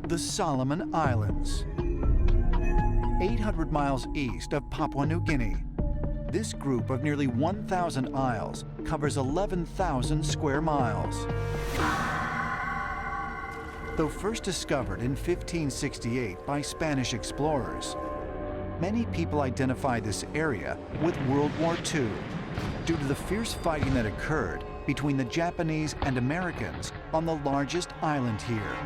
the Solomon Islands. 800 miles east of Papua New Guinea, this group of nearly 1,000 isles covers 11,000 square miles. Though first discovered in 1568 by Spanish explorers, many people identify this area with World War II due to the fierce fighting that occurred between the Japanese and Americans on the largest island here,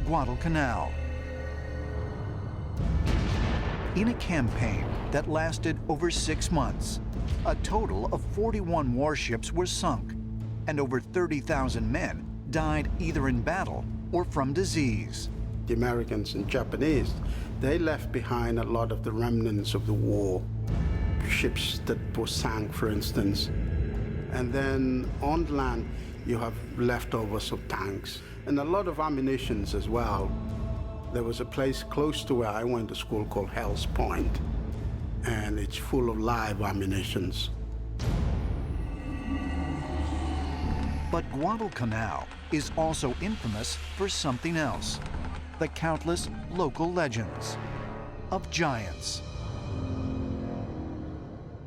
Guadalcanal. In a campaign that lasted over 6 months, a total of 41 warships were sunk, and over 30,000 men died either in battle or from disease. The Americans and Japanese, they left behind a lot of the remnants of the war. Ships that were sank, for instance. And then on land, you have leftovers of tanks and a lot of ammunitions as well. There was a place close to where I went to school called Hell's Point, and it's full of live ammunitions. But Guadalcanal is also infamous for something else: the countless local legends of giants.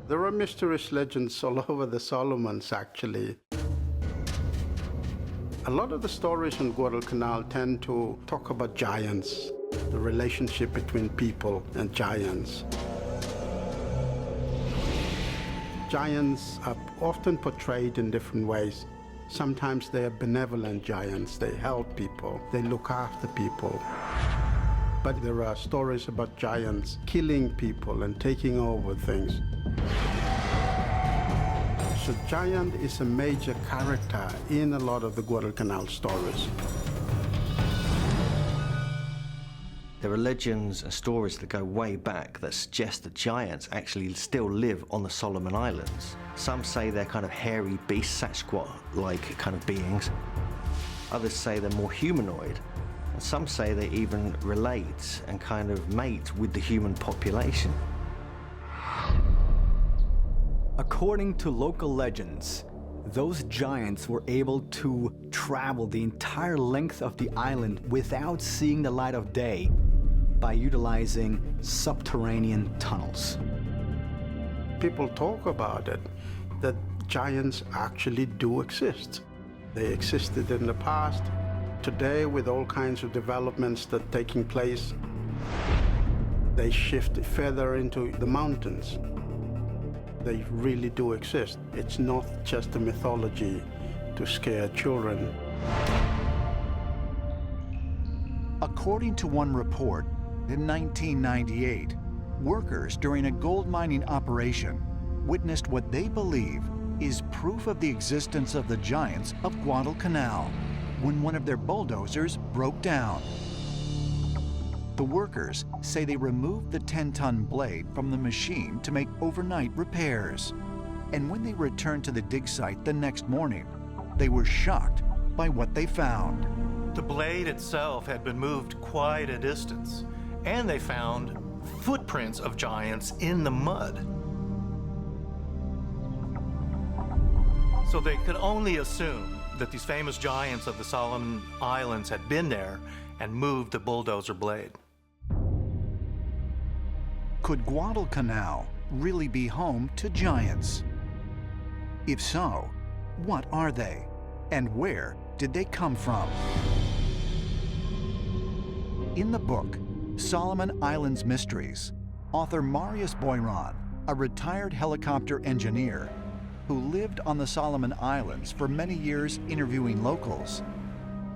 There are mysterious legends all over the Solomons, actually. A lot of the stories in Guadalcanal tend to talk about giants, the relationship between people and giants. Giants are often portrayed in different ways. Sometimes they are benevolent giants. They help people. They look after people. But there are stories about giants killing people and taking over things. So giant is a major character in a lot of the Guadalcanal stories. There are legends and stories that go way back that suggest that giants actually still live on the Solomon Islands. Some say they're kind of hairy beasts, Sasquatch-like kind of beings. Others say they're more humanoid. And some say they even relate and kind of mate with the human population. According to local legends, those giants were able to travel the entire length of the island without seeing the light of day by utilizing subterranean tunnels. People talk about it, that giants actually do exist. They existed in the past. Today, with all kinds of developments that are taking place, they shift further into the mountains. They really do exist. It's not just a mythology to scare children. According to one report, in 1998, workers during a gold mining operation witnessed what they believe is proof of the existence of the giants of Guadalcanal when one of their bulldozers broke down. The workers say they removed the 10-ton blade from the machine to make overnight repairs. And when they returned to the dig site the next morning, they were shocked by what they found. The blade itself had been moved quite a distance, and they found footprints of giants in the mud. So they could only assume that these famous giants of the Solomon Islands had been there and moved the bulldozer blade. Could Guadalcanal really be home to giants? If so, what are they? And where did they come from? In the book, Solomon Islands Mysteries, author Marius Boiron, a retired helicopter engineer who lived on the Solomon Islands for many years interviewing locals,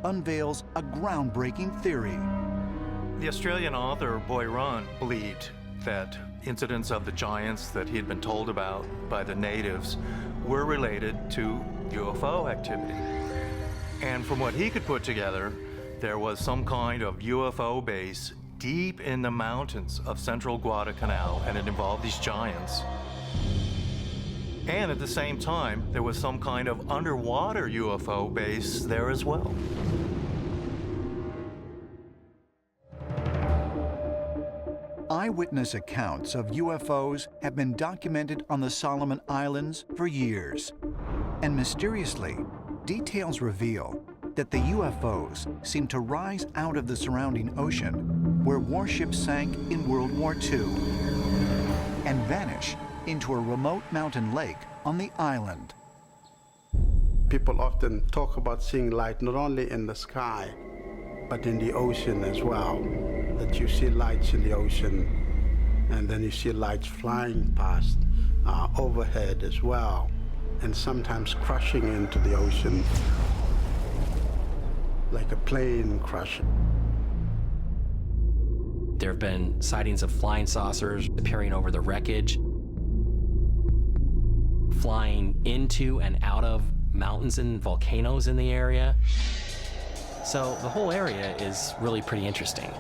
unveils a groundbreaking theory. The Australian author Boiron believed that incidents of the giants that he had been told about by the natives were related to UFO activity. And from what he could put together, there was some kind of UFO base deep in the mountains of central Guadalcanal, and it involved these giants. And at the same time, there was some kind of underwater UFO base there as well. Eyewitness accounts of UFOs have been documented on the Solomon Islands for years. And mysteriously, details reveal that the UFOs seem to rise out of the surrounding ocean where warships sank in World War II and vanish into a remote mountain lake on the island. People often talk about seeing light not only in the sky, but in the ocean as well. That you see lights in the ocean, and then you see lights flying past overhead as well, and sometimes crashing into the ocean like a plane crashing. There have been sightings of flying saucers appearing over the wreckage, flying into and out of mountains and volcanoes in the area. So the whole area is really pretty interesting.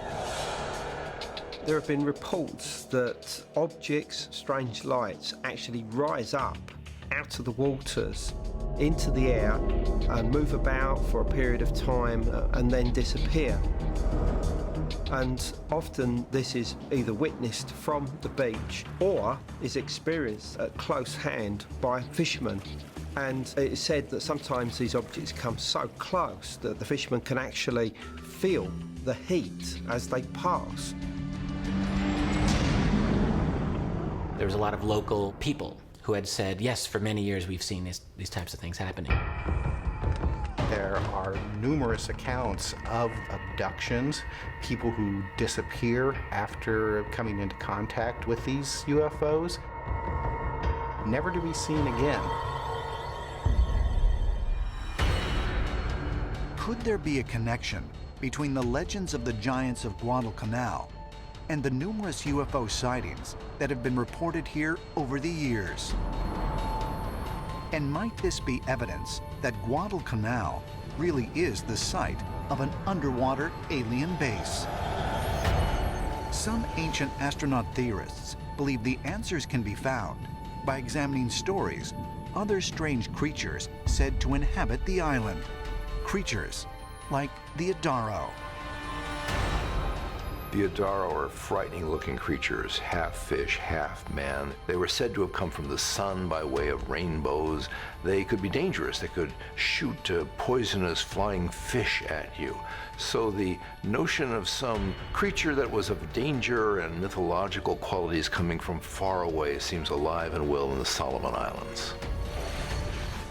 There have been reports that objects, strange lights, actually rise up out of the waters into the air and move about for a period of time and then disappear. And often this is either witnessed from the beach or is experienced at close hand by fishermen. And it's said that sometimes these objects come so close that the fishermen can actually feel the heat as they pass. There was a lot of local people who had said, yes, for many years we've seen these types of things happening. There are numerous accounts of abductions, people who disappear after coming into contact with these UFOs, never to be seen again. Could there be a connection between the legends of the giants of Guadalcanal and the numerous UFO sightings that have been reported here over the years? And might this be evidence that Guadalcanal really is the site of an underwater alien base? Some ancient astronaut theorists believe the answers can be found by examining stories other strange creatures said to inhabit the island. Creatures like the Adaro. The Adaro are frightening-looking creatures, half fish, half man. They were said to have come from the sun by way of rainbows. They could be dangerous. They could shoot poisonous flying fish at you. So the notion of some creature that was of danger and mythological qualities coming from far away seems alive and well in the Solomon Islands.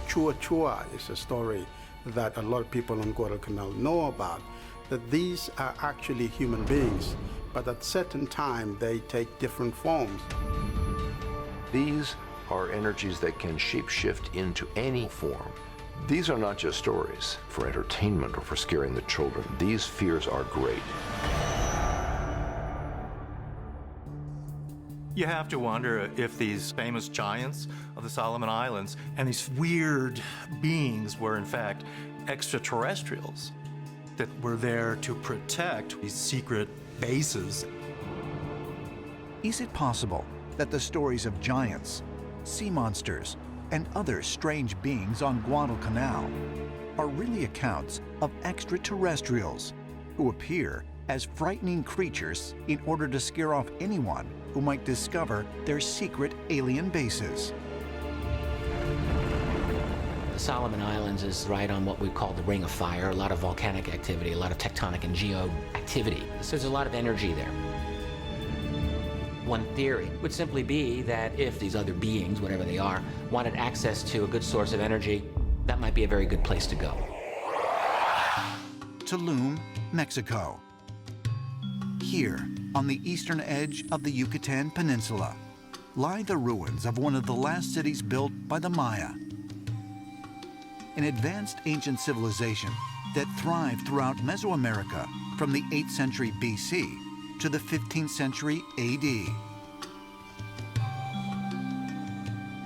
Chua Chua is a story that a lot of people on Guadalcanal know about, that these are actually human beings, but at certain time they take different forms. These are energies that can shapeshift into any form. These are not just stories for entertainment or for scaring the children. These fears are great. You have to wonder if these famous giants of the Solomon Islands and these weird beings were in fact extraterrestrials that were there to protect these secret bases. Is it possible that the stories of giants, sea monsters, and other strange beings on Guadalcanal are really accounts of extraterrestrials who appear as frightening creatures in order to scare off anyone who might discover their secret alien bases? The Solomon Islands is right on what we call the Ring of Fire, a lot of volcanic activity, a lot of tectonic and geo activity. So there's a lot of energy there. One theory would simply be that if these other beings, whatever they are, wanted access to a good source of energy, that might be a very good place to go. Tulum, Mexico. Here, on the eastern edge of the Yucatan Peninsula, lie the ruins of one of the last cities built by the Maya. An advanced ancient civilization that thrived throughout Mesoamerica from the 8th century BC to the 15th century AD.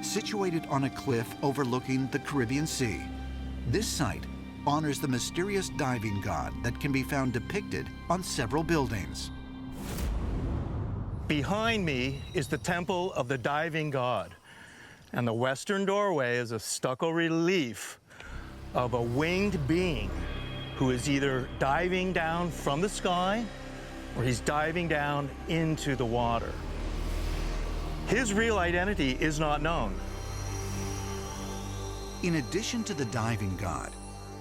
Situated on a cliff overlooking the Caribbean Sea, this site honors the mysterious diving god that can be found depicted on several buildings. Behind me is the temple of the diving god, and the western doorway is a stucco relief of a winged being who is either diving down from the sky or he's diving down into the water. His real identity is not known. In addition to the diving god,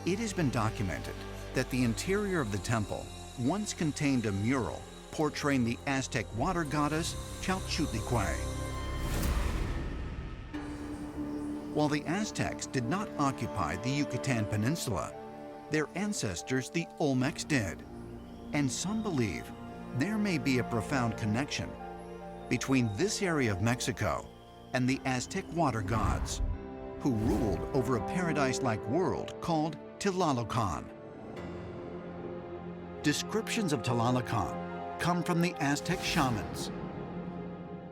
It has been documented that the interior of the temple once contained a mural portraying the Aztec water goddess Chalchutlicue. While the Aztecs did not occupy the Yucatan Peninsula, their ancestors, the Olmecs, did. And some believe there may be a profound connection between this area of Mexico and the Aztec water gods, who ruled over a paradise-like world called Tlalocan. Descriptions of Tlalocan come from the Aztec shamans,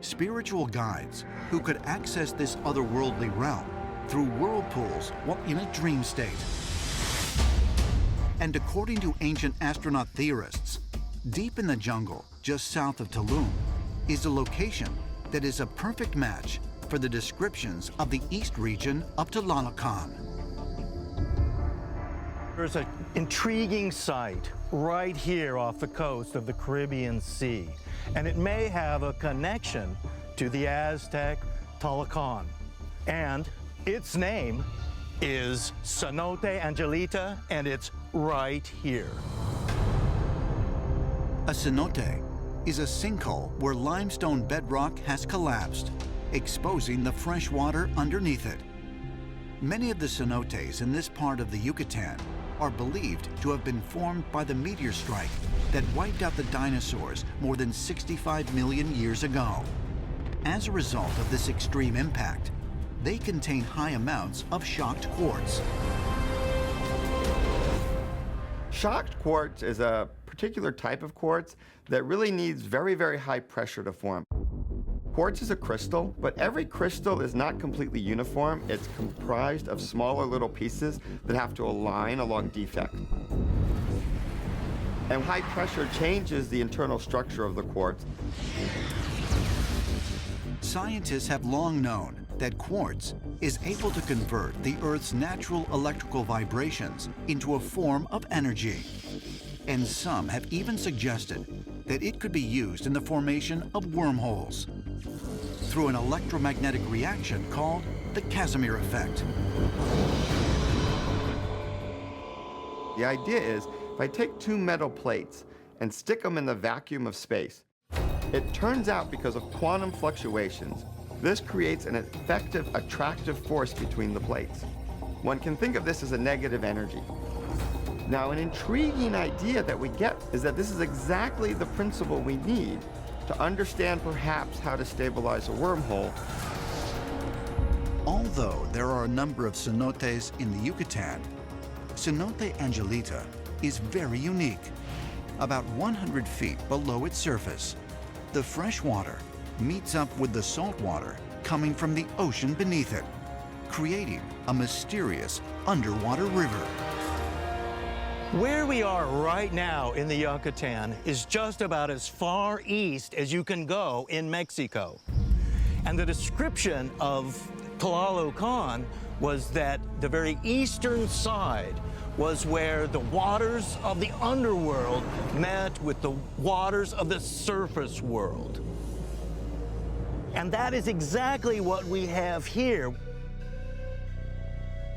spiritual guides who could access this otherworldly realm through whirlpools while in a dream state. And according to ancient astronaut theorists, deep in the jungle just south of Tulum is a location that is a perfect match for the descriptions of the east region of Tlalocan. There's an intriguing site right here off the coast of the Caribbean Sea, and it may have a connection to the Aztec Tlalocan. And its name is Cenote Angelita, and it's right here. A cenote is a sinkhole where limestone bedrock has collapsed, exposing the fresh water underneath it. Many of the cenotes in this part of the Yucatan are believed to have been formed by the meteor strike that wiped out the dinosaurs more than 65 million years ago. As a result of this extreme impact, they contain high amounts of shocked quartz. Shocked quartz is a particular type of quartz that really needs very, very high pressure to form. Quartz is a crystal, but every crystal is not completely uniform. It's comprised of smaller little pieces that have to align along defect. And high pressure changes the internal structure of the quartz. Scientists have long known that quartz is able to convert the Earth's natural electrical vibrations into a form of energy. And some have even suggested that it could be used in the formation of wormholes through an electromagnetic reaction called the Casimir effect. The idea is, if I take two metal plates and stick them in the vacuum of space, it turns out because of quantum fluctuations, this creates an effective attractive force between the plates. One can think of this as a negative energy. Now, an intriguing idea that we get is that this is exactly the principle we need to understand perhaps how to stabilize a wormhole. Although there are a number of cenotes in the Yucatan, Cenote Angelita is very unique. About 100 feet below its surface, the fresh water meets up with the salt water coming from the ocean beneath it, creating a mysterious underwater river. Where we are right now in the Yucatan is just about as far east as you can go in Mexico. And the description of Tlalocan was that the very eastern side was where the waters of the underworld met with the waters of the surface world. And that is exactly what we have here.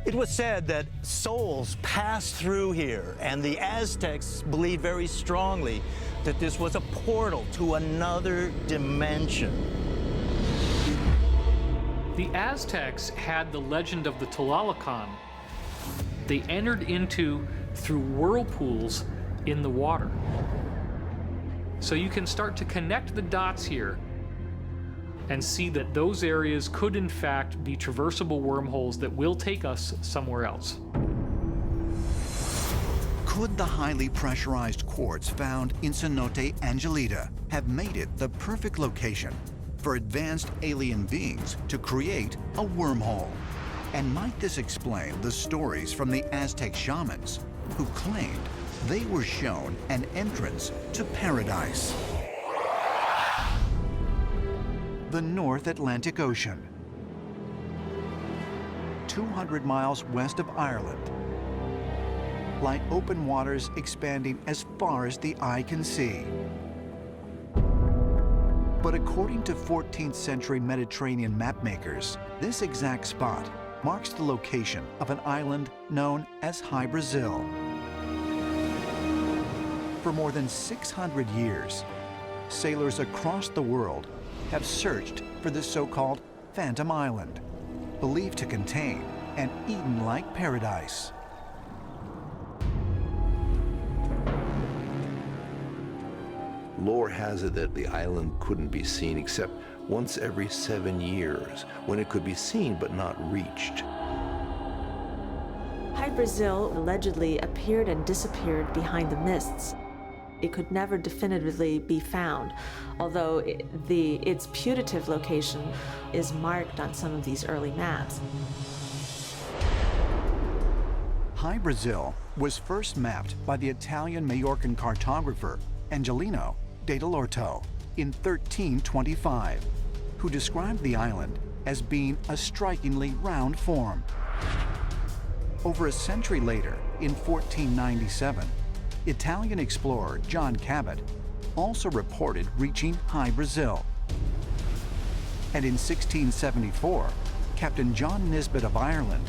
It was said that souls passed through here, and the Aztecs believed very strongly that this was a portal to another dimension. The Aztecs had the legend of the Tlalocan. They entered into through whirlpools in the water. So you can start to connect the dots here and see that those areas could in fact be traversable wormholes that will take us somewhere else. Could the highly pressurized quartz found in Cenote Angelita have made it the perfect location for advanced alien beings to create a wormhole? And might this explain the stories from the Aztec shamans who claimed they were shown an entrance to paradise? The North Atlantic Ocean, 200 miles west of Ireland, lie open waters expanding as far as the eye can see. But according to 14th century Mediterranean mapmakers, this exact spot marks the location of an island known as High Brazil. For more than 600 years, sailors across the world have searched for this so-called Phantom Island, believed to contain an Eden-like paradise. Lore has it that the island couldn't be seen except once every 7 years, when it could be seen but not reached. High Brazil allegedly appeared and disappeared behind the mists. It could never definitively be found, although its putative location is marked on some of these early maps. High Brazil was first mapped by the Italian Majorcan cartographer Angelino de Dell'Orto in 1325, who described the island as being a strikingly round form. Over a century later, in 1497, Italian explorer John Cabot also reported reaching High Brazil. And in 1674, Captain John Nisbet of Ireland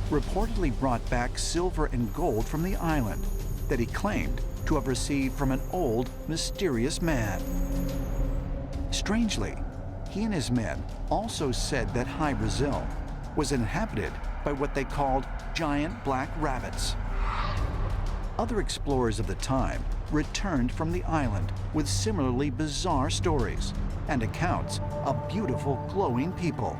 reportedly brought back silver and gold from the island that he claimed to have received from an old, mysterious man. Strangely, he and his men also said that High Brazil was inhabited by what they called giant black rabbits. Other explorers of the time returned from the island with similarly bizarre stories and accounts of beautiful, glowing people.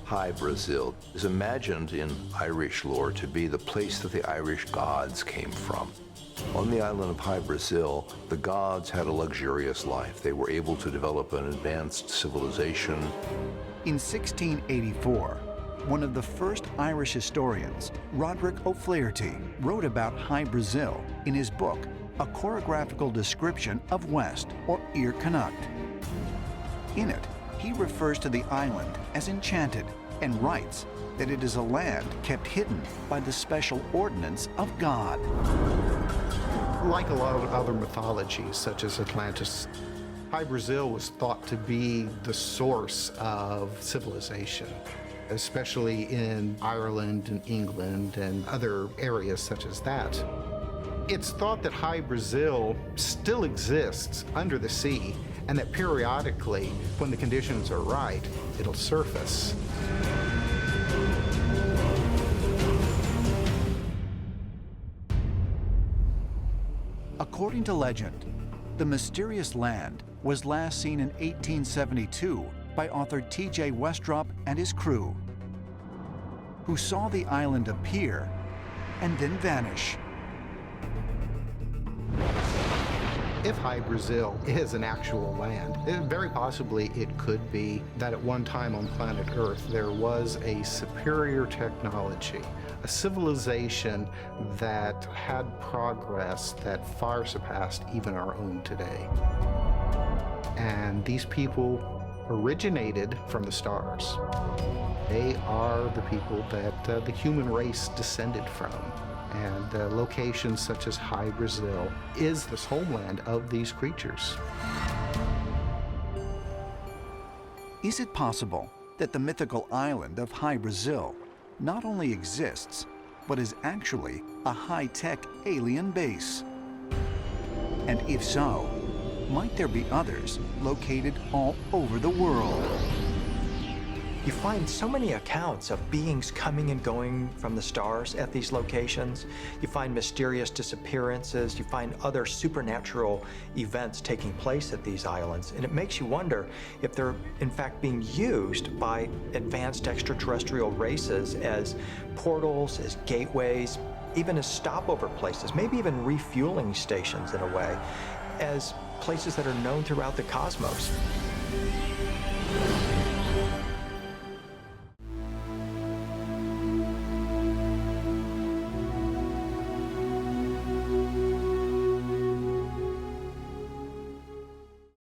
High Brazil is imagined in Irish lore to be the place that the Irish gods came from. On the island of High Brazil, the gods had a luxurious life. They were able to develop an advanced civilization. In 1684, one of the first Irish historians, Roderick O'Flaherty, wrote about High Brazil in his book, A Chorographical Description of West, or Ir Connacht. In it, he refers to the island as enchanted and writes that it is a land kept hidden by the special ordinance of God. Like a lot of other mythologies, such as Atlantis, High Brazil was thought to be the source of civilization, especially in Ireland and England and other areas such as that. It's thought that High Brazil still exists under the sea, and that periodically, when the conditions are right, it'll surface. According to legend, the mysterious land was last seen in 1872 by author T.J. Westrop and his crew, who saw the island appear and then vanish. If High Brazil is an actual land, very possibly it could be that at one time on planet Earth there was a superior technology, a civilization that had progress that far surpassed even our own today. And these people originated from the stars. They are the people that the human race descended from. And locations such as High Brazil is the homeland of these creatures. Is it possible that the mythical island of High Brazil not only exists, but is actually a high-tech alien base? And if so, might there be others located all over the world? You find so many accounts of beings coming and going from the stars at these locations. You find mysterious disappearances. You find other supernatural events taking place at these islands. And it makes you wonder if they're in fact being used by advanced extraterrestrial races as portals, as gateways, even as stopover places, maybe even refueling stations in a way, as places that are known throughout the cosmos.